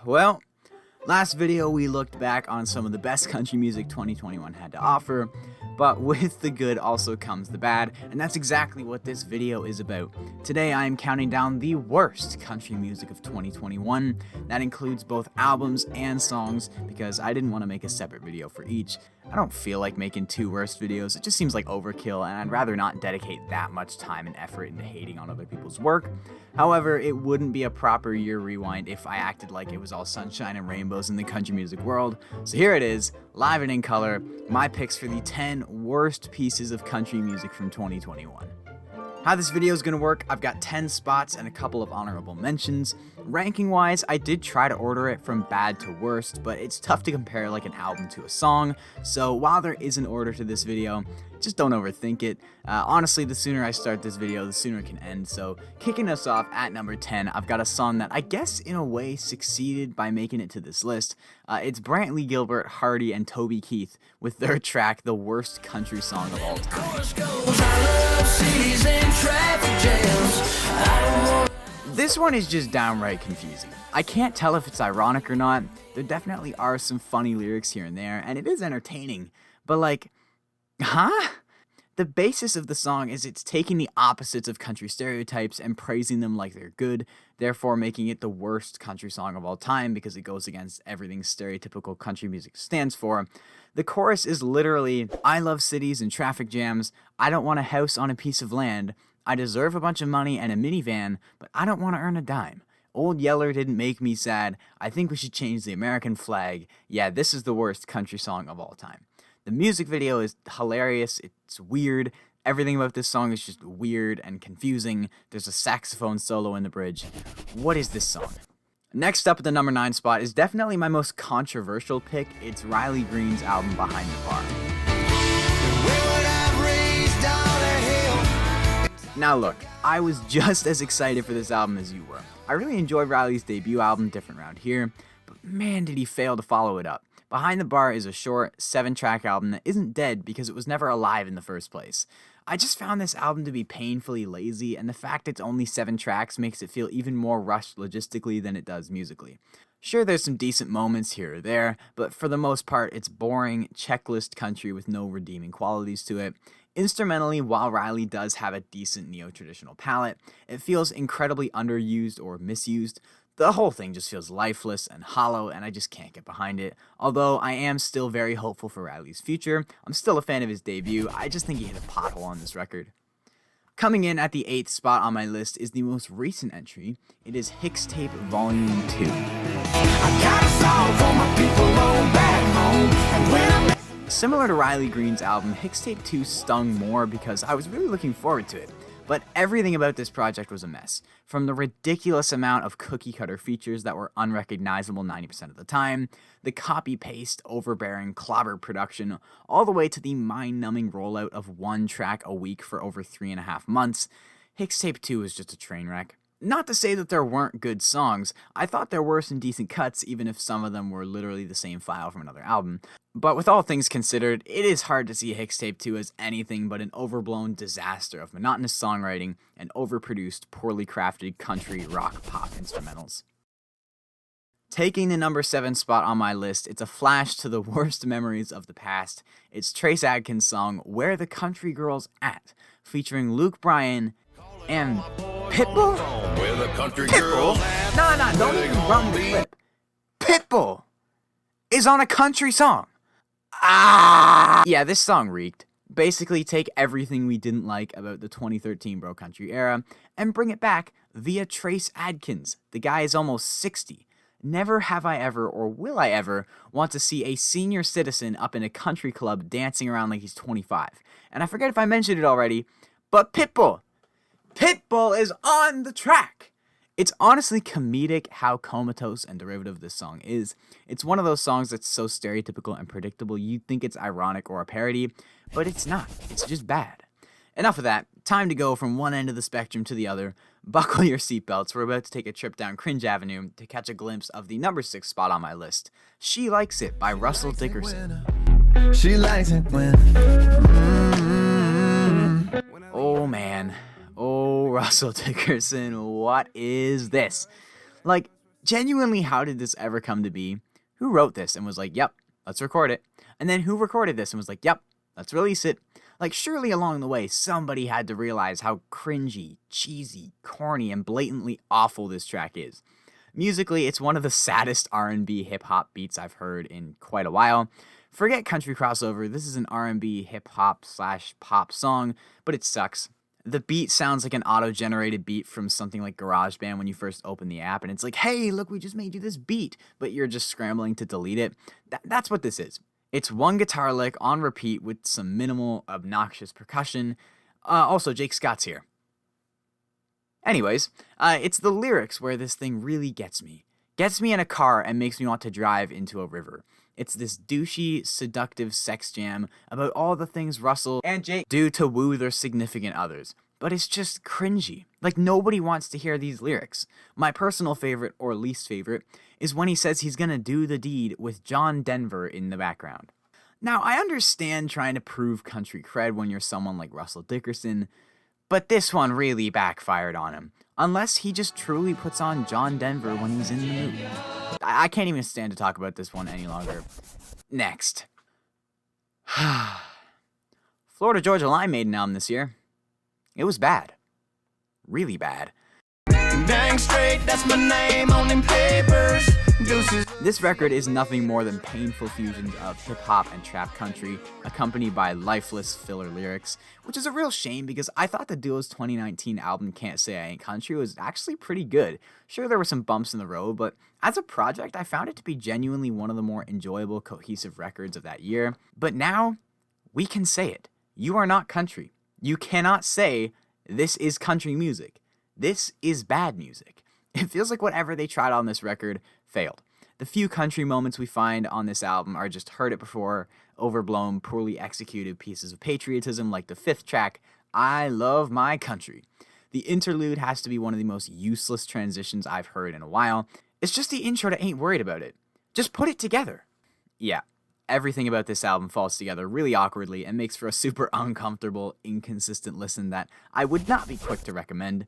Well, last video we looked back on some of the best country music 2021 had to offer, but with the good also comes the bad, and that's exactly what this video is about. Today I am counting down the worst country music of 2021. That includes both albums and songs, because I didn't want to make a separate video for each. I don't feel like making two worst videos, it just seems like overkill, and I'd rather not dedicate that much time and effort into hating on other people's work. However, it wouldn't be a proper year rewind if I acted like it was all sunshine and rainbows in the country music world. So here it is, live and in color, my picks for the 10 worst pieces of country music from 2021. How this video is going to work, I've got 10 spots and a couple of honorable mentions. Ranking wise, I did try to order it from bad to worst, but it's tough to compare like an album to a song, so while there is an order to this video, just don't overthink it. Honestly, the sooner I start this video, the sooner it can end, so kicking us off at number 10, I've got a song that I guess in a way succeeded by making it to this list. It's Brantley, Gilbert, Hardy, and Toby Keith with their track, The Worst Country Song of All Time. This one is just downright confusing. I can't tell if it's ironic or not. There definitely are some funny lyrics here and there, and it is entertaining, but like, huh? The basis of the song is it's taking the opposites of country stereotypes and praising them like they're good, therefore making it the worst country song of all time because it goes against everything stereotypical country music stands for. The chorus is literally, I love cities and traffic jams, I don't want a house on a piece of land, I deserve a bunch of money and a minivan, but I don't want to earn a dime. Old Yeller didn't make me sad, I think we should change the American flag. Yeah, this is the worst country song of all time. The music video is hilarious, it's weird, everything about this song is just weird and confusing, there's a saxophone solo in the bridge. What is this song? Next up at the number 9 spot is definitely my most controversial pick, it's Riley Green's album Behind the Bar. Now look, I was just as excited for this album as you were. I really enjoyed Riley's debut album, Different Round Here, but man did he fail to follow it up. Behind the Bar is a short, 7-track album that isn't dead because it was never alive in the first place. I just found this album to be painfully lazy, and the fact it's only 7 tracks makes it feel even more rushed logistically than it does musically. Sure, there's some decent moments here or there, but for the most part, it's boring, checklist country with no redeeming qualities to it. Instrumentally, while Riley does have a decent neo-traditional palette, it feels incredibly underused or misused. The whole thing just feels lifeless and hollow, and I just can't get behind it. Although I am still very hopeful for Riley's future, I'm still a fan of his debut, I just think he hit a pothole on this record. Coming in at the 8th spot on my list is the most recent entry. It is Hixtape Volume 2. I got a song for my people on back home, and when Similar to Riley Green's album, Hixtape 2 stung more because I was really looking forward to it. But everything about this project was a mess. From the ridiculous amount of cookie-cutter features that were unrecognizable 90% of the time, the copy-paste, overbearing clobber production, all the way to the mind-numbing rollout of 1 track a week for over 3.5 months, Hixtape 2 was just a train wreck. Not to say that there weren't good songs, I thought there were some decent cuts even if some of them were literally the same file from another album. But with all things considered, it is hard to see Hixtape 2 as anything but an overblown disaster of monotonous songwriting and overproduced, poorly crafted country rock pop instrumentals. Taking the number 7 spot on my list, it's a flash to the worst memories of the past. It's Trace Adkins' song Where the Country Girls At, featuring Luke Bryan and Pitbull? Pitbull? Nah, don't even run the clip. Pitbull is on a country song. Yeah, this song reeked. Basically, take everything we didn't like about the 2013 bro country era and bring it back via Trace Adkins. The guy is almost 60. Never have I ever, or will I ever, want to see a senior citizen up in a country club dancing around like he's 25. And I forget if I mentioned it already, but Pitbull is on the track! It's honestly comedic how comatose and derivative this song is. It's one of those songs that's so stereotypical and predictable you'd think it's ironic or a parody, but it's not. It's just bad. Enough of that. Time to go from one end of the spectrum to the other. Buckle your seatbelts. We're about to take a trip down Cringe Avenue to catch a glimpse of the number 6 spot on my list. She Likes It by Russell Dickerson. She likes it when... Oh man. Oh, Russell Dickerson, what is this? Like, Genuinely, how did this ever come to be? Who wrote this and was like, yep, let's record it? And then who recorded this and was like, yep, let's release it? Like, surely along the way, somebody had to realize how cringy, cheesy, corny, and blatantly awful this track is. Musically, it's one of the saddest R&B hip-hop beats I've heard in quite a while. Forget country crossover, this is an R&B hip-hop / pop song, but it sucks. The beat sounds like an auto-generated beat from something like GarageBand when you first open the app, and it's like, hey, look, we just made you this beat, but you're just scrambling to delete it. That's what this is. It's one guitar lick on repeat with some minimal, obnoxious percussion. Also, Jake Scott's here. Anyways, it's the lyrics where this thing really gets me. Gets me in a car and makes me want to drive into a river. It's this douchey, seductive sex jam about all the things Russell and Jake do to woo their significant others. But it's just cringy. Like, nobody wants to hear these lyrics. My personal favorite, or least favorite, is when he says he's gonna do the deed with John Denver in the background. Now, I understand trying to prove country cred when you're someone like Russell Dickerson, but this one really backfired on him. Unless he just truly puts on John Denver when he's in the mood. I can't even stand to talk about this one any longer. Next. Florida Georgia Line made an album this year. It was bad. Really bad. Dang straight, that's my name on them papers. Deuces. This record is nothing more than painful fusions of hip-hop and trap country, accompanied by lifeless filler lyrics, which is a real shame because I thought the duo's 2019 album Can't Say I Ain't Country was actually pretty good. Sure, there were some bumps in the road, but as a project, I found it to be genuinely one of the more enjoyable, cohesive records of that year. But now, we can say it. You are not country. You cannot say, this is country music. This is bad music. It feels like whatever they tried on this record failed. The few country moments we find on this album are just heard it before, overblown, poorly executed pieces of patriotism like the 5th track, I Love My Country. The interlude has to be one of the most useless transitions I've heard in a while. It's just the intro to Ain't Worried About It. Just put it together. Yeah, everything about this album falls together really awkwardly and makes for a super uncomfortable, inconsistent listen that I would not be quick to recommend.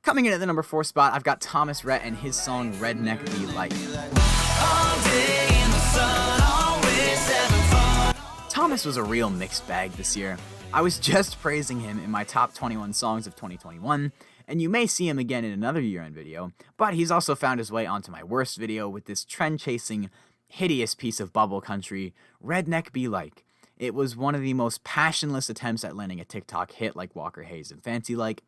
Coming in at the number 4 spot, I've got Thomas Rhett and his song Redneck Be Like. Thomas was a real mixed bag this year. I was just praising him in my top 21 songs of 2021, and you may see him again in another year-end video, but he's also found his way onto my worst video with this trend-chasing, hideous piece of bubble country, Redneck Be Like. It was one of the most passionless attempts at landing a TikTok hit like Walker Hayes and Fancy Like.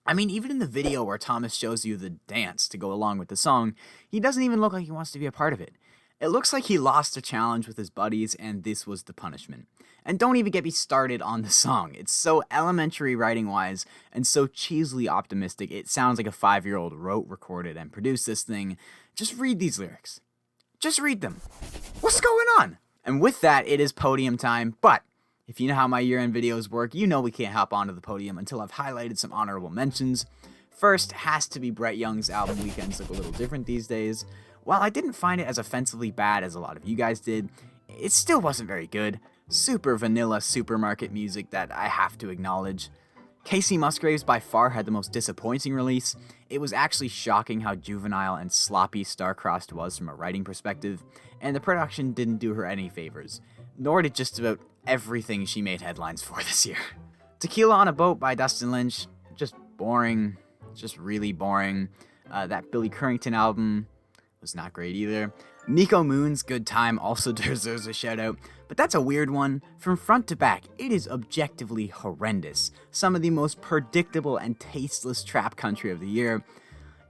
I mean, even in the video where Thomas shows you the dance to go along with the song, he doesn't even look like he wants to be a part of it. It looks like he lost a challenge with his buddies, and this was the punishment. And don't even get me started on the song. It's so elementary writing-wise, and so cheesily optimistic, it sounds like a 5-year-old wrote, recorded, and produced this thing. Just read these lyrics. Just read them. What's going on? And with that, it is podium time, but if you know how my year-end videos work, you know we can't hop onto the podium until I've highlighted some honorable mentions. First has to be Brett Young's album Weekends Look a Little Different These Days. While I didn't find it as offensively bad as a lot of you guys did, it still wasn't very good. Super vanilla supermarket music that I have to acknowledge. Casey Musgraves by far had the most disappointing release. It was actually shocking how juvenile and sloppy Star-Crossed was from a writing perspective, and the production didn't do her any favors, nor did just about everything she made headlines for this year. Tequila on a Boat by Dustin Lynch, just boring, just really boring. That Billy Currington album was not great either. Nico Moon's Good Time also deserves a shout out, but that's a weird one. From front to back, it is objectively horrendous. Some of the most predictable and tasteless trap country of the year.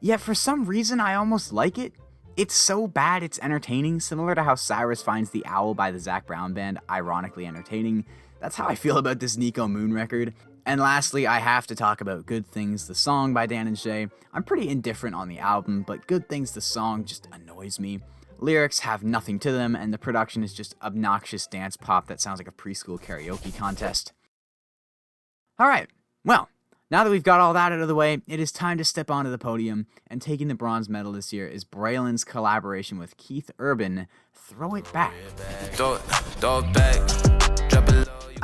Yet for some reason I almost like it. It's so bad it's entertaining, similar to how Cyrus finds The Owl by the Zac Brown Band ironically entertaining. That's how I feel about this Nico Moon record. And lastly, I have to talk about Good Things, the song by Dan and Shay. I'm pretty indifferent on the album, but Good Things, the song just annoys me. Lyrics have nothing to them, and the production is just obnoxious dance pop that sounds like a preschool karaoke contest. Alright, well, now that we've got all that out of the way, it is time to step onto the podium, and taking the bronze medal this year is Breland's collaboration with Keith Urban, Throw It Back.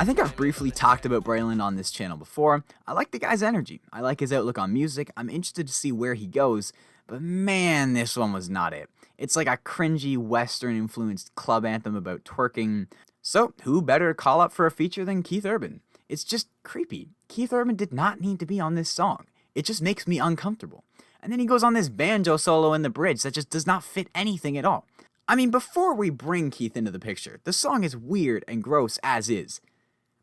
I think I've briefly talked about Breland on this channel before. I like the guy's energy. I like his outlook on music. I'm interested to see where he goes. But man, this one was not it. It's like a cringy Western-influenced club anthem about twerking. So, who better to call up for a feature than Keith Urban? It's just creepy. Keith Urban did not need to be on this song. It just makes me uncomfortable. And then he goes on this banjo solo in the bridge that just does not fit anything at all. I mean, before we bring Keith into the picture, the song is weird and gross as is.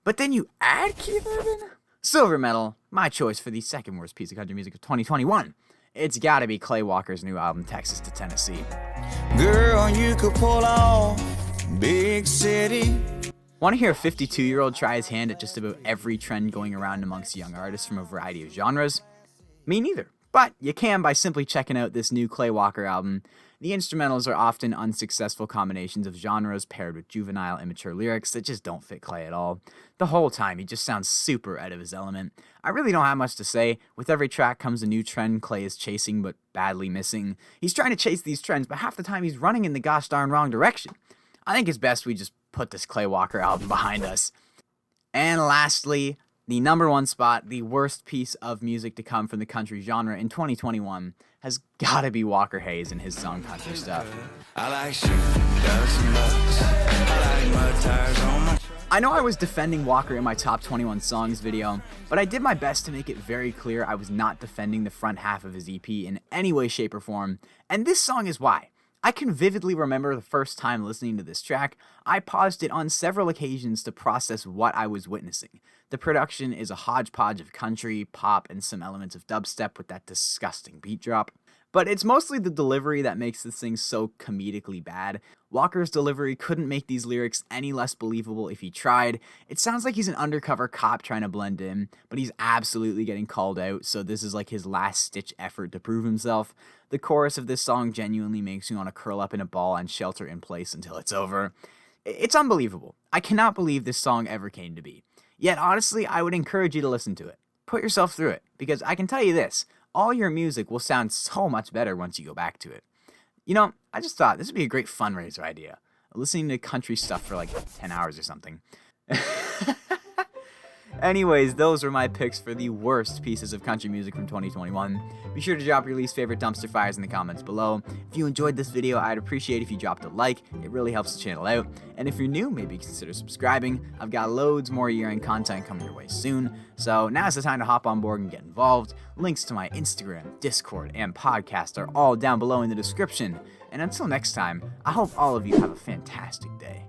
But then you add Keith Urban? Silver medal, my choice for the second worst piece of country music of 2021. It's gotta be Clay Walker's new album, Texas to Tennessee. Girl, you could pull off big city. Want to hear a 52-year-old try his hand at just about every trend going around amongst young artists from a variety of genres? Me neither. But you can by simply checking out this new Clay Walker album. The instrumentals are often unsuccessful combinations of genres paired with juvenile, immature lyrics that just don't fit Clay at all. The whole time, he just sounds super out of his element. I really don't have much to say. With every track comes a new trend Clay is chasing but badly missing. He's trying to chase these trends, but half the time he's running in the gosh darn wrong direction. I think it's best we just put this Clay Walker album behind us. And lastly, the number one spot, the worst piece of music to come from the country genre in 2021 has gotta be Walker Hayes and his song Country Stuff. I like shooting dozen bucks. I like mud tires on my... I know I was defending Walker in my top 21 songs video, but I did my best to make it very clear I was not defending the front half of his EP in any way, shape, or form, and this song is why. I can vividly remember the first time listening to this track. I paused it on several occasions to process what I was witnessing. The production is a hodgepodge of country, pop, and some elements of dubstep with that disgusting beat drop. But it's mostly the delivery that makes this thing so comedically bad. Walker's delivery couldn't make these lyrics any less believable if he tried. It sounds like he's an undercover cop trying to blend in, but he's absolutely getting called out, so this is like his last-ditch effort to prove himself. The chorus of this song genuinely makes you want to curl up in a ball and shelter in place until it's over. It's unbelievable. I cannot believe this song ever came to be. Yet honestly, I would encourage you to listen to it. Put yourself through it, because I can tell you this, all your music will sound so much better once you go back to it. You know, I just thought this would be a great fundraiser idea. Listening to country stuff for like 10 hours or something. Anyways, those were my picks for the worst pieces of country music from 2021. Be sure to drop your least favorite dumpster fires in the comments below. If you enjoyed this video, I'd appreciate if you dropped a like. It really helps the channel out. And if you're new, maybe consider subscribing. I've got loads more year-end content coming your way soon. So now's the time to hop on board and get involved. Links to my Instagram, Discord, and podcast are all down below in the description. And until next time, I hope all of you have a fantastic day.